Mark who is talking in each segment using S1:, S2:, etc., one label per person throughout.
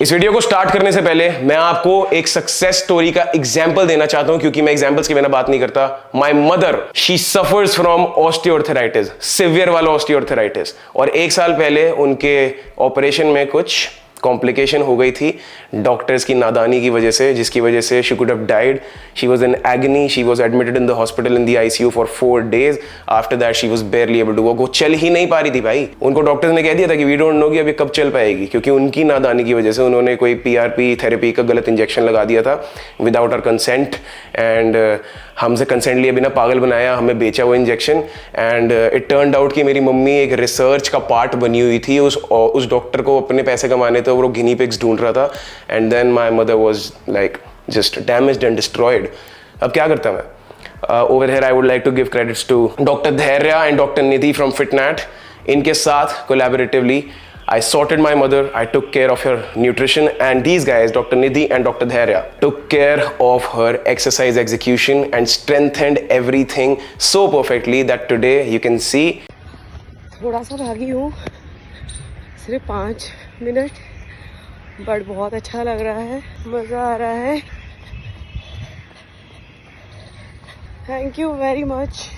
S1: इस वीडियो को स्टार्ट करने से पहले मैं आपको एक सक्सेस स्टोरी का एग्जांपल देना चाहता हूं, क्योंकि मैं एग्जांपल्स के बिना बात नहीं करता। My mother, she suffers from osteoarthritis, severe वाला ऑस्टियोआर्थराइटिस, और 1 साल पहले उनके ऑपरेशन में कुछ कॉम्प्लिकेशन हो गई थी डॉक्टर्स की नादानी की वजह से, जिसकी वजह से she could have died. She was in agony, she was admitted in the hospital in the ICU for 4 days। After that she was barely able to walk. वो चल ही नहीं पा रही थी भाई। उनको डॉक्टर्स ने कह दिया था कि वी डोंट नो कि अभी कब चल पाएगी, क्योंकि उनकी नादानी की वजह से उन्होंने कोई पीआरपी थेरेपी का गलत इंजेक्शन लगा दिया था विदाउट आवर कंसेंट, एंड हमसे कंसेंट लिए बिना पागल बनाया, हमें बेचा वो injection. And it turned out कि मेरी मम्मी एक रिसर्च का पार्ट बनी हुई थी। उस डॉक्टर को अपने पैसे कमाने थे, वो गिनी पिग्स ढूंढ रहा था। And then my mother was like just damaged and destroyed. अब क्या करता मैं? Over here I would like to give credits to Dr. Dhairya and Dr. Nidhi from FitNat. इनके साथ collaboratively I sorted my mother, I took care of her nutrition, and these guys, Dr. Nidhi and Dr. Dhairya, took care of her exercise execution and strengthened everything so perfectly that today you can see.
S2: थोड़ा सा भागी हूँ, सिर्फ 5 minute, but बहुत अच्छा लग रहा है, मज़ा आ रहा है। Thank you very much.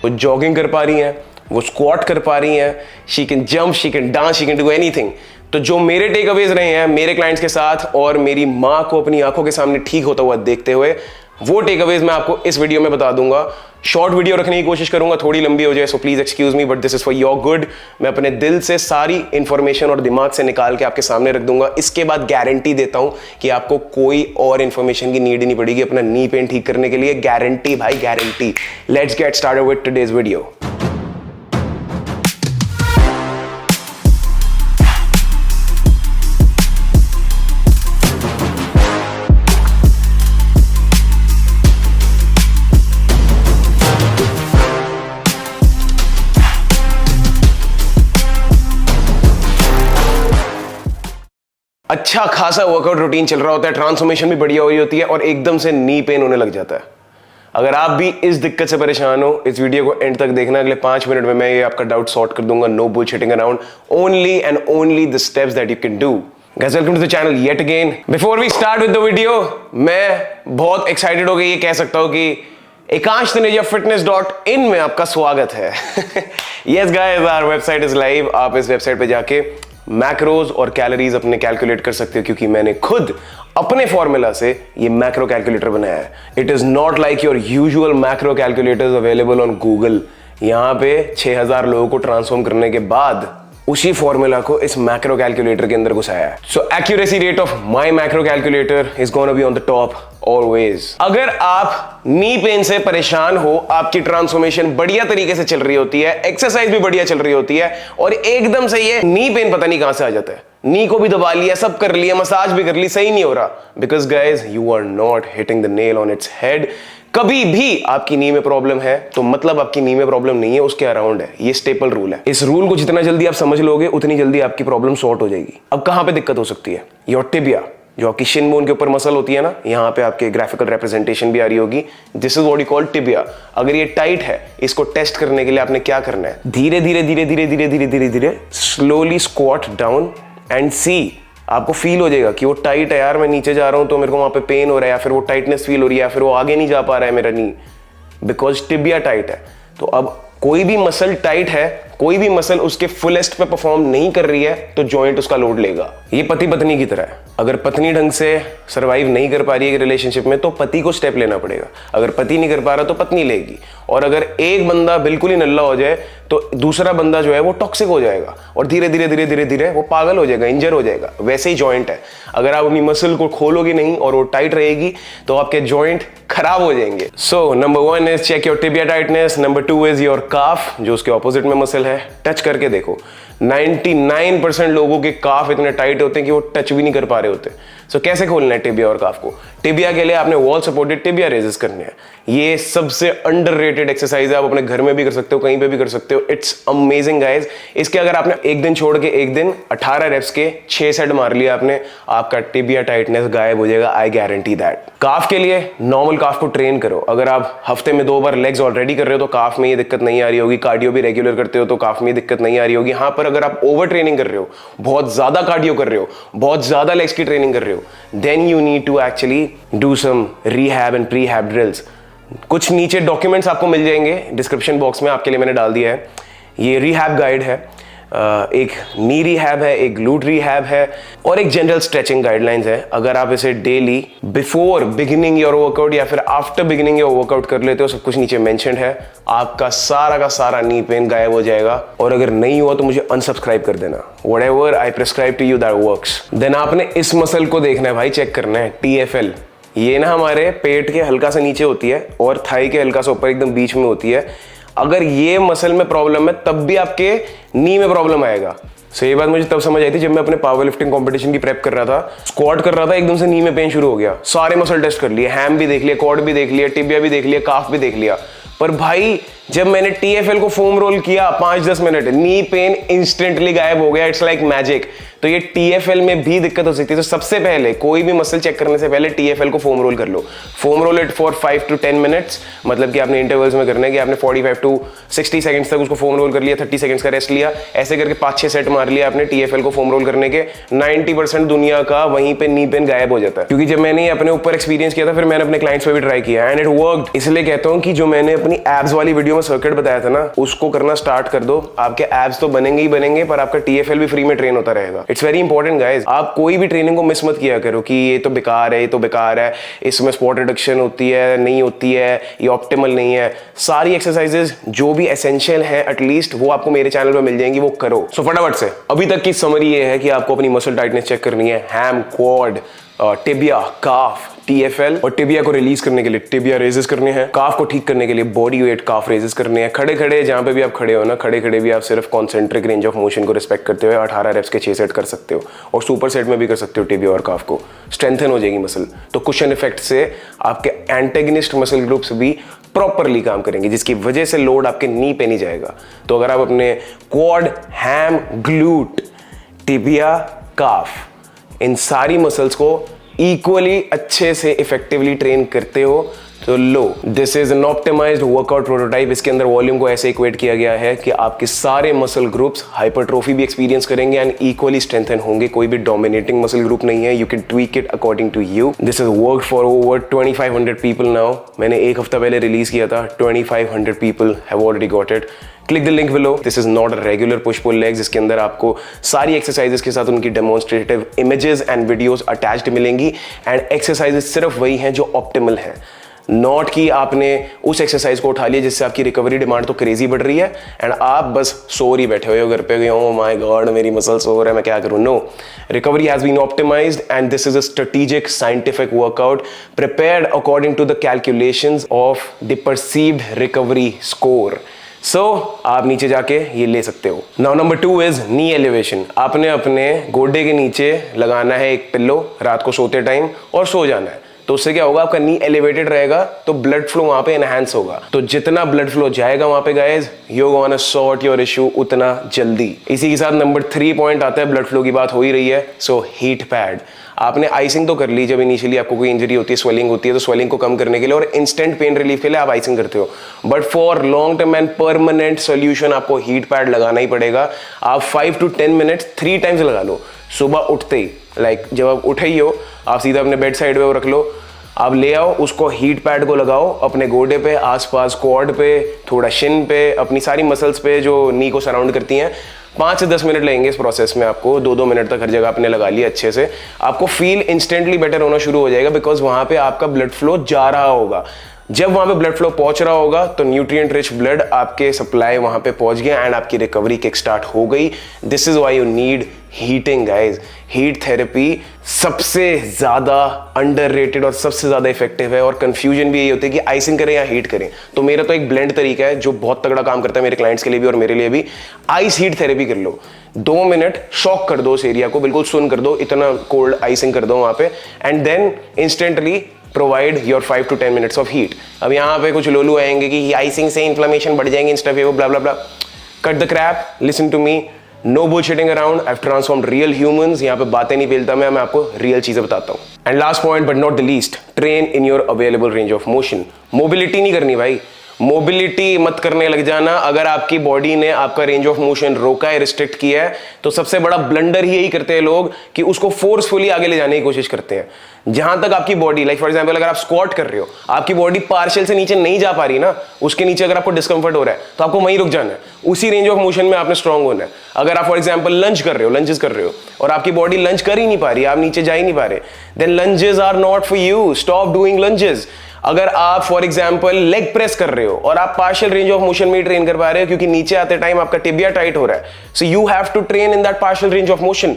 S1: वो जॉगिंग कर पा रही हैं, वो स्क्वाट कर पा रही हैं, she can jump, she can dance, she can do anything. तो जो मेरे टेक अवेज रहे हैं मेरे क्लाइंट्स के साथ, और मेरी माँ को अपनी आंखों के सामने ठीक होता हुआ देखते हुए, वो टेक अवेज मैं आपको इस वीडियो में बता दूंगा। शॉर्ट वीडियो रखने की कोशिश करूंगा, थोड़ी लंबी हो जाए, so please excuse me, but this is for your good. मैं अपने दिल से सारी इंफॉर्मेशन और दिमाग से निकाल के आपके सामने रख दूंगा। इसके बाद गारंटी देता हूं कि आपको कोई और इंफॉर्मेशन की नीड ही नहीं पड़ेगी अपना नी पेन ठीक करने के लिए। गारंटी भाई, guarantee. Let's get started with today's video. अच्छा खासा वर्कआउट रूटीन चल रहा होता है, ट्रांसफॉर्मेशन भी बढ़िया हो रही होती है, और एकदम से नी पेन होने लग जाता है। अगर आप भी इस दिक्कत से परेशान हो, इस वीडियो को एंड तक देखना। अगले 5 मिनट में मैं ये आपका डाउट सॉर्ट कर दूंगा। No bullshitting around, only and only the steps that you can do. Guys, welcome to the channel yet again. Before we start with the video, मैं बहुत एक्साइटेड हो गई, ये कह सकता हूं कि एकांश तनेजा fitness.in में आपका स्वागत है। Yes guys, our website is live. आप इस वेबसाइट पे जाके मैक्रोज और कैलोरीज अपने कैलकुलेट कर सकते हो, क्योंकि मैंने खुद अपने फॉर्मूला से ये मैक्रो कैलकुलेटर बनाया है। It is not like your usual macro calculators available on Google. यहां पे 6000 लोगों को ट्रांसफॉर्म करने के बाद उसी फॉर्मूला को इस मैक्रो कैलकुलेटर के अंदर घुसाया है। So accuracy rate of my macro calculator is gonna be on the top always. अगर आप नी पेन से परेशान हो, आपकी ट्रांसफॉर्मेशन बढ़िया तरीके से चल रही होती है, एक्सरसाइज भी बढ़िया चल रही होती है, और एकदम से ये नी पेन पता नहीं कहां से आ जाता है। नी को भी दबा लिया, सब कर लिया, मसाज भी कर ली, सही नहीं हो रहा। Because guys, you are not hitting the nail on its head. कभी भी आपकी नी में प्रॉब्लम है तो मतलब आपकी नी में प्रॉब्लम नहीं है, उसके अराउंड है। ये स्टेपल रूल है। इस रूल को जितना जल्दी आप समझ लोगे, उतनी जल्दी आपकी प्रॉब्लम सॉर्ट हो जाएगी। अब कहां पे दिक्कत हो सकती है? योर टिबिया, जो आपकी शिन बोन के ऊपर मसल होती है ना, यहाँ पे आपके ग्राफिकल रिप्रेजेंटेशन भी आ रही होगी। This is what you call tibia. अगर ये टाइट है, इसको टेस्ट करने के लिए आपने क्या करना है? धीरे धीरे धीरे धीरे धीरे धीरे धीरे धीरे स्लोली स्क्वाट डाउन एंड सी। आपको फील हो जाएगा कि वो टाइट है यार, मैं नीचे जा रहा हूं तो मेरे को वहां पे पेन हो रहा है, या फिर वो टाइटनेस फील हो रही है, या फिर वो आगे नहीं जा पा रहा है मेरा नी, बिकॉज टिबिया टाइट है। तो अब कोई भी मसल टाइट है, कोई भी मसल उसके फुलेस्ट पे परफॉर्म नहीं कर रही है, तो जॉइंट उसका लोड लेगा। ये पति पत्नी की तरह है। अगर पत्नी ढंग से सरवाइव नहीं कर पा रही है रिलेशनशिप में, तो पति को स्टेप लेना पड़ेगा। अगर पति नहीं कर पा रहा तो पत्नी लेगी। और अगर एक बंदा बिल्कुल ही नल्ला हो जाए तो दूसरा बंदा जो है वो टॉक्सिक हो जाएगा, और धीरे धीरे धीरे धीरे धीरे वो पागल हो जाएगा, इंजर हो जाएगा। वैसे ही जॉइंट है। अगर आप अपनी मसल को खोलोगे नहीं और वो टाइट रहेगी, तो आपके जॉइंट खराब हो जाएंगे। So number 1 is check your tibia tightness. Number 2 is your calf, जो उसके ऑपोजिट में मसल है। टच करके देखो। 99% लोगों के काफ इतने टाइट होते हैं कि वो टच भी नहीं कर पा रहे होते। सो कैसे खोलना है टिबिया और काफ को? टिबिया के लिए आपने वॉल सपोर्टेड टिबिया रेजेस करने हैं। ये सबसे अंडररेटेड एक्सरसाइज है। आप अपने घर में भी कर सकते हो, कहीं पे भी कर सकते हो। It's amazing guys. इसके अगर आपने एक दिन छोड़ के एक दिन 18 रेप्स के 6 सेट मार लिया आपने, आपका टिबिया टाइटनेस गायब हो जाएगा। I guarantee that. काफ के लिए नॉर्मल काफ को ट्रेन करो। अगर आप हफ्ते में 2 बार लेग्स ऑलरेडी कर रहे हो तो काफ में ये दिक्कत नहीं आ रही होगी। कार्डियो भी रेगुलर करते हो तो काफ में दिक्कत नहीं आ रही होगी। हाँ, पर अगर आप ओवर ट्रेनिंग कर रहे हो, बहुत ज्यादा कार्डियो कर रहे हो, बहुत ज्यादा लेग्स की ट्रेनिंग कर रहे हो, then you need to actually do some rehab and prehab drills. कुछ नीचे डॉक्यूमेंट्स आपको मिल जाएंगे डिस्क्रिप्शन बॉक्स में, आपके लिए मैंने डाल दिया है। ये रिहैब गाइड है, एक नी रिहैब है, एक ग्लूट रिहैब है और एक जनरल स्ट्रेचिंग गाइडलाइंस है। अगर आप इसे daily before beginning your workout या फिर आफ्टर बिगिनिंग योर वर्कआउट कर लेते हो, सब कुछ नीचे मेंशन्ड है, आपका सारा का सारा नी पेन गायब हो जाएगा। और अगर नहीं हुआ तो मुझे अनसब्सक्राइब कर देना। Whatever I prescribe to you that works. Then आपने इस मसल को देखना है भाई, चेक करना है, TFL। ये ना हमारे पेट के हल्का सा नीचे होती है और थाई के हल्का सा ऊपर एकदम बीच में होती है। अगर ये मसल में प्रॉब्लम है तब भी आपके नी में प्रॉब्लम आएगा। सो ये बात मुझे तब समझ आई थी जब मैं अपने पावर लिफ्टिंग कॉम्पिटिशन की प्रेप कर रहा था, स्क्वाट कर रहा था, एकदम से नी में पेन शुरू हो गया। सारे मसल टेस्ट कर लिए, हैम भी देख लिया, क्वाड भी देख लिया, टिबिया भी देख लिया, काफ भी देख लिया, पर भाई जब मैंने TFL को फोम रोल किया 5-10 मिनट, नी पेन इंस्टेंटली गायब हो गया। It's like magic. तो ये TFL में भी दिक्कत हो सकती है। तो सबसे पहले कोई भी मसल चेक करने से पहले TFL को फोम रोल कर लो। Foam roll it for 5 to 10 minutes, मतलब कि आपने इंटरवल्स में करना है कि आपने 45 to 60 सेकंड्स तक उसको फोम रोल कर लिया, 30 सेकंड्स का रेस्ट लिया, ऐसे करके 5-6 सेट मार लिया आपने TFL को फोम रोल करने के। 90% दुनिया का वहीं पे नी पेन गायब हो जाता है। क्योंकि जब मैंने अपने ऊपर एक्सपीरियंस किया था, फिर मैंने अपने क्लाइंट्स पे भी ट्राई किया एंड इट वर्कड। इसलिए कहता हूं कि जो मैंने अपनी एब्स वाली वीडियो में सर्किट बताया था ना, उसको करना स्टार्ट कर दो। आपके एब्स तो बनेंगे ही बनेंगे, पर आपका TFL भी फ्री में ट्रेन होता रहेगा। It's very important guys. आप कोई भी ट्रेनिंग को मिस मत किया करो कि ये तो बेकार है, ये तो बेकार है, इसमें स्पॉट रिडक्शन होती है, नहीं होती है, ये ऑप्टिमल नहीं है। सारी एक्सरसाइजेज जो भी एसेंशियल है एटलीस्ट वो आपको मेरे चैनल पे मिल जाएंगी, वो करो। सो फटाफट से अभी तक की समरी ये है कि आपको अपनी मसल टाइटनेस चेक करनी है, हैम, क्वाड, टिबिया, काफ, TFL। और टिबिया को रिलीज करने के लिए टिबिया रेजेस करने हैं, काफ को ठीक करने के लिए बॉडी वेट काफ रेजेस करने हैं। खड़े खड़े जहां पे भी आप खड़े हो ना, खड़े खड़े भी आप सिर्फ कॉन्सेंट्रिक रेंज ऑफ मोशन को रिस्पेक्ट करते हुए 18 रेप्स के 6 सेट कर सकते हो, और सुपर सेट में भी कर सकते हो टिबिया और काफ को। स्ट्रेंथन हो जाएगी मसल। तो कुशन इफेक्ट से आपके एंटेगनिस्ट मसल ग्रुप्स भी प्रॉपरली काम करेंगे, जिसकी वजह से लोड आपके नी पे नहीं जाएगा। तो अगर आप अपने क्वाड, हैम, ग्लूट, टिबिया, काफ, इन सारी मसल्स को इक्वली अच्छे से इफेक्टिवली ट्रेन करते हो तो लो, this is an optimised workout prototype. इसके अंदर वॉल्यूम को ऐसे इक्वेट किया गया है कि आपके सारे मसल ग्रुप्स हाइपरट्रोफी भी एक्सपीरियंस करेंगे एंड इक्वली स्ट्रेंथन होंगे। कोई भी डोमिनेटिंग मसल ग्रुप नहीं है। You can tweak it according to you. This is work for over 2500 people now. मैंने एक हफ्ता पहले रिलीज किया था, 2500 people have already got it. Click the link below. This is not a regular push pull legs, जिसके अंदर आपको सारी एक्सरसाइजेस के साथ उनकी demonstrative images and videos attached मिलेंगी एंड एक्सरसाइजेस सिर्फ वही हैं जो ऑप्टिमल हैं। नॉट कि आपने उस एक्सरसाइज को उठा लिया जिससे आपकी रिकवरी डिमांड तो क्रेजी बढ़ रही है एंड आप बस सो ही बैठे हुए हो घर पे, ओह माय गॉड मेरी मसल सो रहा है, मैं क्या करूं। No, recovery has been optimised and this is a strategic scientific workout prepared according to the calculations of the perceived recovery score. So आप नीचे जाके ये ले सकते हो। Now number 2 is knee elevation. आपने अपने गोडे के नीचे लगाना है एक पिल्लो रात को सोते टाइम और सो जाना है। तो उससे क्या होगा, आपका नी एलिवेटेड रहेगा तो ब्लड फ्लो वहां पे एनहांस होगा। तो जितना ब्लड फ्लो जाएगा वहां पे guys, you gonna sort your issue उतना जल्दी। इसी के साथ नंबर 3 पॉइंट आता है, ब्लड फ्लो की बात हो ही रही है, सो हीट पैड। आपने आइसिंग तो कर ली जब इनिशियली आपको कोई इंजरी होती है, स्वेलिंग होती है, तो स्वेलिंग को कम करने के लिए और इंस्टेंट पेन रिलीफ के लिए आप आइसिंग करते हो। But for long term and permanent solution आपको हीट पैड लगाना ही पड़ेगा। आप 5 to 10 मिनट्स 3 टाइम्स लगा लो। सुबह उठते ही, लाइक जब आप उठे ही हो, आप सीधा अपने बेड साइड पे वो रख लो, आप ले आओ उसको, हीट पैड को लगाओ अपने गोडे पे, आसपास क्वाड पे, थोड़ा शिन पे, अपनी सारी मसल्स पे जो नी को सराउंड करती हैं। 5 से 10 मिनट लगेंगे इस प्रोसेस में आपको। 2-2 मिनट तक हर जगह आपने लगा लिया अच्छे से। आपको फील इंस्टेंटली बेटर होना शुरू हो जाएगा बिकॉज वहां पे आपका ब्लड फ्लो जा रहा होगा। जब वहां पे ब्लड फ्लो पहुंच रहा होगा तो न्यूट्रिएंट रिच ब्लड आपके सप्लाई वहां पे पहुंच गया एंड आपकी रिकवरी किक स्टार्ट हो गई। This is why you need heating guys. Heat therapy सबसे ज्यादा अंडररेटेड और सबसे ज्यादा इफेक्टिव है और कंफ्यूजन भी यही होती है कि आइसिंग करें या हीट करें। तो मेरा तो एक ब्लेंड तरीका है जो बहुत तगड़ा काम करता है मेरे क्लाइंट्स के लिए भी और मेरे लिए भी। आइस हीट थेरेपी कर लो, 2 मिनट शॉक कर दो उस एरिया को, बिल्कुल सुन कर दो, इतना कोल्ड आइसिंग कर दो वहां पे and then instantly provide your 5 to 10 minutes of heat. अब यहाँ पे कुछ लोलू आएंगे कि आइसिंग से इन्फ्लेमेशन बढ़ जाएंगे, स्टफ है वो blah blah blah. Cut the crap, listen to me, no bullshitting around. I have transformed real humans. यहाँ पे बातें नहीं पेलता मैं आपको रियल चीजें बताता हूँ। And last point but not the least, train in your available range of motion. Mobility नहीं करनी भाई, मोबिलिटी मत करने लग जाना। अगर आपकी बॉडी ने आपका रेंज ऑफ मोशन रोका है, रिस्ट्रिक्ट किया है, तो सबसे बड़ा ब्लंडर ही यही करते हैं लोग कि उसको फोर्सफुली आगे ले जाने की कोशिश करते हैं। जहां तक आपकी बॉडी, लाइक फॉर एग्जांपल अगर आप स्क्वाट कर रहे हो, आपकी बॉडी पार्शियल से नीचे नहीं जा पा रही ना, उसके नीचे अगर आपको डिस्कंफर्ट हो रहा है तो आपको वहीं रुक जाना है, उसी रेंज ऑफ मोशन में आपने स्ट्रांग होना है। अगर आप फॉर एग्जांपल लंज कर रहे हो, लंजेस कर रहे हो और आपकी बॉडी लंज कर ही नहीं पा रही, आप नीचे जा ही नहीं पा रहे, then lunges are not for you, stop doing lunges. अगर आप फॉर एग्जांपल लेग प्रेस कर रहे हो और आप पार्शियल रेंज ऑफ मोशन में ट्रेन कर पा रहे हो क्योंकि नीचे आते टाइम आपका टिबिया टाइट हो रहा है, so you have to train in that partial range of motion.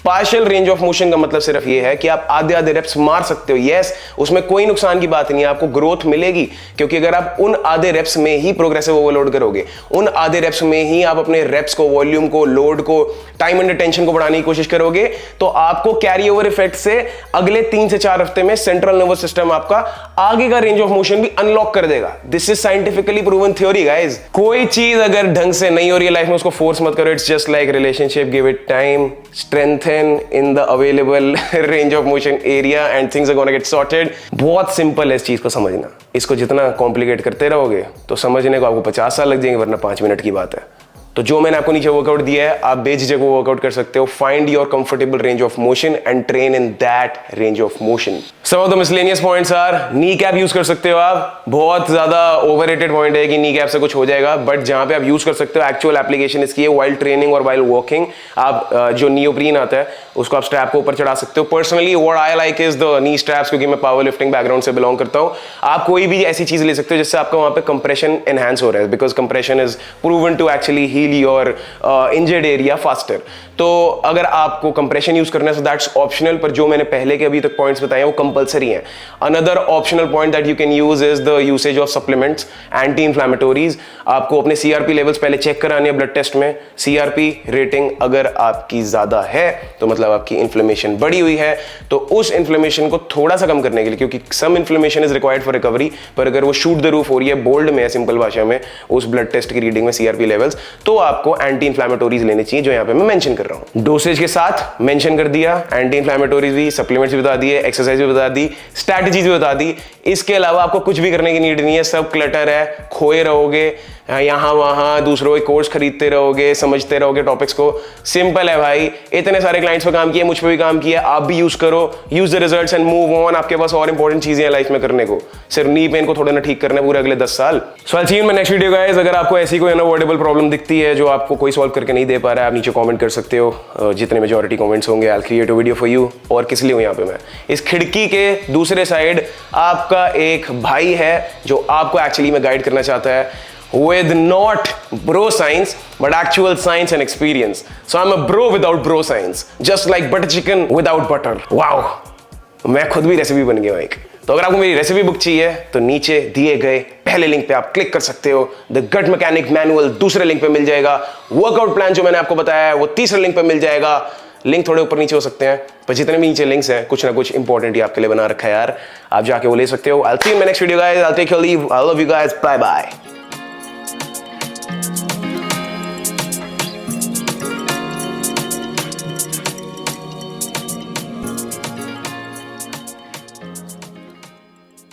S1: Partial range of motion का मतलब सिर्फ ये है कि आप आधे आधे रेप्स मार सकते हो। यस, उसमें कोई नुकसान की बात नहीं है, आपको ग्रोथ मिलेगी, क्योंकि अगर आप उन आधे रेप्स में ही प्रोग्रेसिव ओवरलोड करोगे, उन आधे रेप्स में ही आप अपने रेप्स को, वॉल्यूम को, लोड को, टाइम अंडर टेंशन को बढ़ाने की कोशिश करोगे, तो आपको कैरी ओवर इफेक्ट से अगले 3 से 4 हफ्ते में सेंट्रल नर्वस सिस्टम आपका आगे का रेंज ऑफ मोशन भी अनलॉक कर देगा। This is scientifically proven theory guys. कोई चीज अगर ढंग से नहीं हो रही है लाइफ में, उसको फोर्स मत करो। It's just like relationship, give it time, strengthen in the available range of motion area and things are gonna get sorted। बहुत सिंपल है इस चीज को समझना। इसको जितना कॉम्प्लिकेट करते रहोगे तो समझने को आपको 50 साल लग जाएंगे, वरना 5 मिनट की बात है। तो जो मैंने आपको नीचे वर्कआउट दिया है, आप बेझिझक वो वर्कआउट कर सकते हो। Find your comfortable range of motion and train in that range of motion. Some of the miscellaneous points are, knee cap use कर सकते हो आप। बहुत ज्यादा ओवररेटेड पॉइंट है कि नी कैप से कुछ हो जाएगा, बट जहां पे आप यूज कर सकते हो, एक्चुअल एप्लीकेशन इसकी है वाइल ट्रेनिंग और वाइल वॉकिंग। आप जो नियोप्रीन आता है उसको आप स्ट्रैप को ऊपर चढ़ा सकते हो। Personally what I like is the knee straps, क्योंकि मैं पावर लिफ्टिंग बैकग्राउंड से बिलोंग करता हूं। आप कोई भी ऐसी चीज ले सकते हो जिससे आपका वहां पे कंप्रेशन एनहांस हो रहा है, because compression is proven to actually heal your injured area faster. तो अगर आपको कंप्रेशन यूज करना है सो दैट्स ऑप्शनल, पर जो मैंने पहले के अभी तक पॉइंट्स बताए हैं वो कंपलसरी हैं। Another optional point that you can use is the usage of supplements, anti inflammatories. आपको अपने सीआरपी लेवल्स पहले चेक करानी है ब्लड टेस्ट में। सीआरपी रेटिंग अगर आपकी ज्यादा है तो मतलब आपकी इन्फ्लेमेशन बढ़ी हुई है, तो उस इन्फ्लेमेशन को थोड़ा सा कम करने के लिए, क्योंकि some inflammation is required for recovery, पर अगर वो शूट द रूफ हो रही है, बोल्ड में है सिंपल भाषा में, उस ब्लड टेस्ट की रीडिंग में सीआरपी लेवल्स, तो आपको एंटी इंफ्लेमेटोरीज लेने चाहिए, जो यहां पे मैं मेंशन कर रहा हूं। डोसेज के साथ मेंशन कर दिया, एंटी इंफ्लेमेटोरीज भी, सप्लीमेंट्स भी बता दिए, एक्सरसाइज भी बता दी, स्ट्रैटेजीज भी बता दी। इसके अलावा आपको कुछ भी करने की नीड नहीं है। सब क्लटर है, खोए रहोगे यहां वहां, दूसरों के कोर्स खरीदते रहोगे, समझते रहोगे टॉपिक्स को। सिंपल है भाई, इतने सारे क्लाइंट्स पे काम किया, मुझ पे भी काम किया, आप भी यूज करो, use the results and move on. आपके पास और इंपॉर्टेंट चीजें हैं लाइफ में करने को, सिर्फ नी पेन को थोड़ा ना ठीक करना है पूरे अगले 10 साल। So I see you in my next video guys. अगर आपको ऐसी कोई अनअवॉइडेबल प्रॉब्लम दिखती है जो आपको कोई सॉल्व करके नहीं दे पा रहा है, आप नीचे कमेंट कर सकते हो। जितने मेजॉरिटी कमेंट्स होंगे I will create a video for you. और किस लिए हूं यहां पे मैं, इस खिड़की के दूसरे साइड आपका एक भाई है जो आपको एक्चुअली में गाइड करना चाहता है with not bro science but actual science and experience. So I'm a bro without bro science, just like butter chicken without butter. Wow, मैं खुद भी रेसिपी बन गया एक। तो अगर आपको मेरी रेसिपी बुक चाहिए तो नीचे दिए गए पहले लिंक पे आप क्लिक कर सकते हो। द गट मैकेनिक मैनुअल दूसरे लिंक पे मिल जाएगा। वर्कआउट प्लान जो मैंने आपको बताया है वो तीसरे लिंक पे मिल जाएगा। लिंक थोड़े ऊपर नीचे हो सकते हैं, पर जितने भी नीचे लिंक्स हैं कुछ ना कुछ इंपॉर्टेंट ही आपके लिए बना रखा है यार, आप जाके वो ले सकते हो। I'll see you in my next video guys. I'll take your leave. I love you guys. Bye bye.